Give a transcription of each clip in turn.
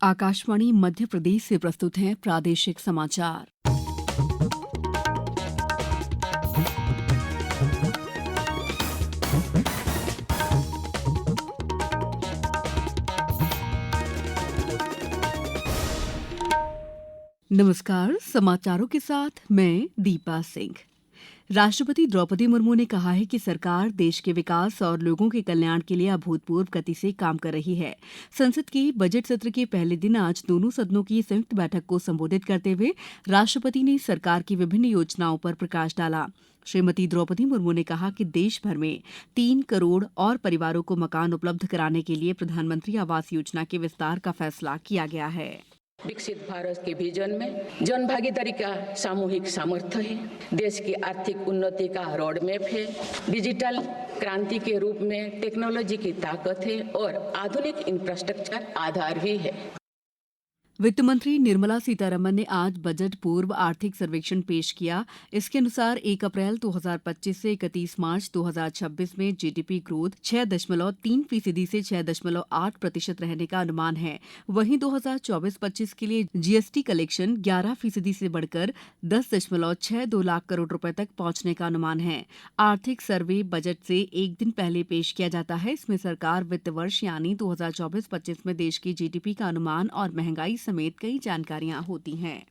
आकाशवाणी मध्य प्रदेश से प्रस्तुत हैं प्रादेशिक समाचार। नमस्कार, समाचारों के साथ मैं दीपा सिंह। राष्ट्रपति द्रौपदी मुर्मू ने कहा है कि सरकार देश के विकास और लोगों के कल्याण के लिए अभूतपूर्व गति से काम कर रही है। संसद के बजट सत्र के पहले दिन आज दोनों सदनों की संयुक्त बैठक को संबोधित करते हुए राष्ट्रपति ने सरकार की विभिन्न योजनाओं पर प्रकाश डाला। श्रीमती द्रौपदी मुर्मू ने कहा कि देश भर में 3 करोड़ और परिवारों को मकान उपलब्ध कराने के लिए प्रधानमंत्री आवास योजना के विस्तार का फैसला किया गया है। विकसित भारत के विजन में जन भागीदारी का सामूहिक सामर्थ्य है। देश की आर्थिक उन्नति का रोड मैप है। डिजिटल क्रांति के रूप में टेक्नोलॉजी की ताकत है और आधुनिक इंफ्रास्ट्रक्चर आधार भी है। वित्त मंत्री निर्मला सीतारमण ने आज बजट पूर्व आर्थिक सर्वेक्षण पेश किया। इसके अनुसार 1 अप्रैल 2025 से 31 मार्च 2026 में जीडीपी ग्रोथ 6.3% से 6.8% रहने का अनुमान है। वहीं 2024-25 के लिए जीएसटी कलेक्शन 11% से बढ़कर 10.62 लाख करोड़ रुपए तक पहुंचने का अनुमान है। आर्थिक सर्वे बजट से एक दिन पहले पेश किया जाता है। इसमें सरकार वित्त वर्ष यानी 2024-25 में देश की जीडीपी का अनुमान और महंगाई समेत कई जानकारियां होती हैं।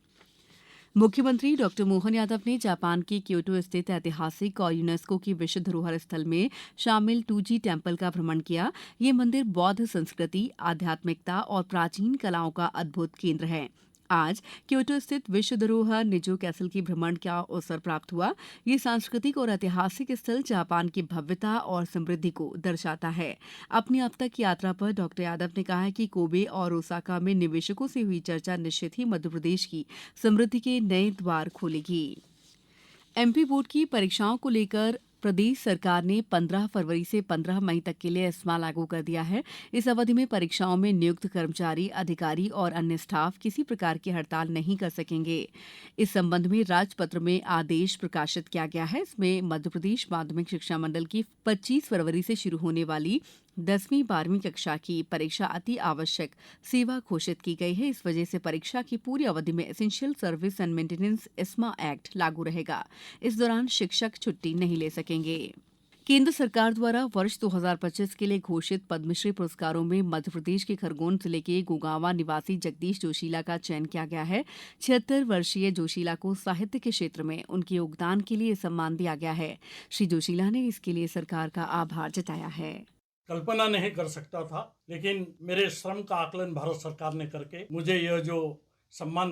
मुख्यमंत्री डॉ मोहन यादव ने जापान के क्योटो स्थित ऐतिहासिक और यूनेस्को की विश्व धरोहर स्थल में शामिल 2G टेम्पल का भ्रमण किया। ये मंदिर बौद्ध संस्कृति, आध्यात्मिकता और प्राचीन कलाओं का अद्भुत केंद्र है। आज क्योटो स्थित विश्व धरोहर निजो कैसल की भ्रमण का अवसर प्राप्त हुआ। ये सांस्कृतिक और ऐतिहासिक स्थल जापान की भव्यता और समृद्धि को दर्शाता है। अपनी अब तक यात्रा पर डॉ यादव ने कहा है कि कोबे और ओसाका में निवेशकों से हुई चर्चा निश्चित ही मध्य प्रदेश की समृद्धि के नए द्वार खोलेगी। एमपी बोर्ड की परीक्षाओं को लेकर प्रदेश सरकार ने 15 फरवरी से 15 मई तक के लिए एस्मा लागू कर दिया है। इस अवधि में परीक्षाओं में नियुक्त कर्मचारी, अधिकारी और अन्य स्टाफ किसी प्रकार की हड़ताल नहीं कर सकेंगे। इस संबंध में राजपत्र में आदेश प्रकाशित किया गया है। इसमें मध्यप्रदेश माध्यमिक शिक्षा मंडल की 25 फरवरी से शुरू होने वाली 10वीं 12वीं कक्षा की परीक्षा अति आवश्यक सेवा घोषित की गई है। इस वजह से परीक्षा की पूरी अवधि में essential service and maintenance ESMA act लागू रहेगा। इस दौरान शिक्षक छुट्टी नहीं ले सकेंगे। केंद्र सरकार द्वारा वर्ष 2025 के लिए घोषित पद्मश्री पुरस्कारों में मध्य प्रदेश के खरगोन जिले के गोगावा निवासी जगदीश जोशीला का चयन किया गया है। 76 वर्षीय जोशीला को साहित्य के क्षेत्र में उनके योगदान के लिए सम्मान दिया गया है। श्री जोशीला ने इसके लिए सरकार का आभार जताया है। कल्पना नहीं कर सकता था, लेकिन मेरे श्रम का आकलन भारत सरकार ने करके मुझे यह जो सम्मान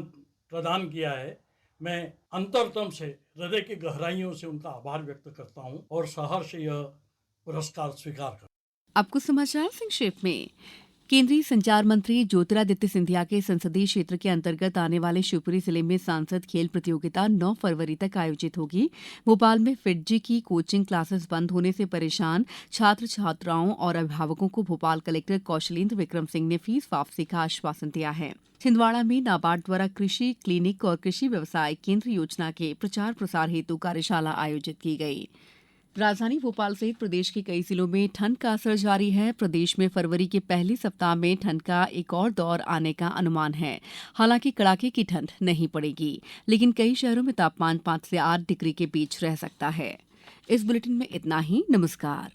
प्रदान किया है, मैं अंतरतम से हृदय की गहराइयों से उनका आभार व्यक्त करता हूं और सहर्ष यह पुरस्कार स्वीकार करता हूं। अब कुछ समाचार संक्षेप में। केंद्रीय संचार मंत्री ज्योतिरादित्य सिंधिया के संसदीय क्षेत्र के अंतर्गत आने वाले शिवपुरी जिले में सांसद खेल प्रतियोगिता 9 फरवरी तक आयोजित होगी। भोपाल में फिटजी की कोचिंग क्लासेस बंद होने से परेशान छात्र छात्राओं और अभिभावकों को भोपाल कलेक्टर कौशलेंद्र विक्रम सिंह ने फीस वापसी का आश्वासन दिया है। छिंदवाड़ा में नाबार्ड द्वारा कृषि क्लिनिक और कृषि व्यवसाय केंद्र योजना के प्रचार प्रसार हेतु कार्यशाला आयोजित की गई। राजधानी भोपाल सहित प्रदेश के कई जिलों में ठंड का असर जारी है। प्रदेश में फरवरी के पहले सप्ताह में ठंड का एक और दौर आने का अनुमान है। हालांकि कड़ाके की ठंड नहीं पड़ेगी, लेकिन कई शहरों में तापमान 5 से 8 डिग्री के बीच रह सकता है। इस बुलेटिन में इतना ही। नमस्कार।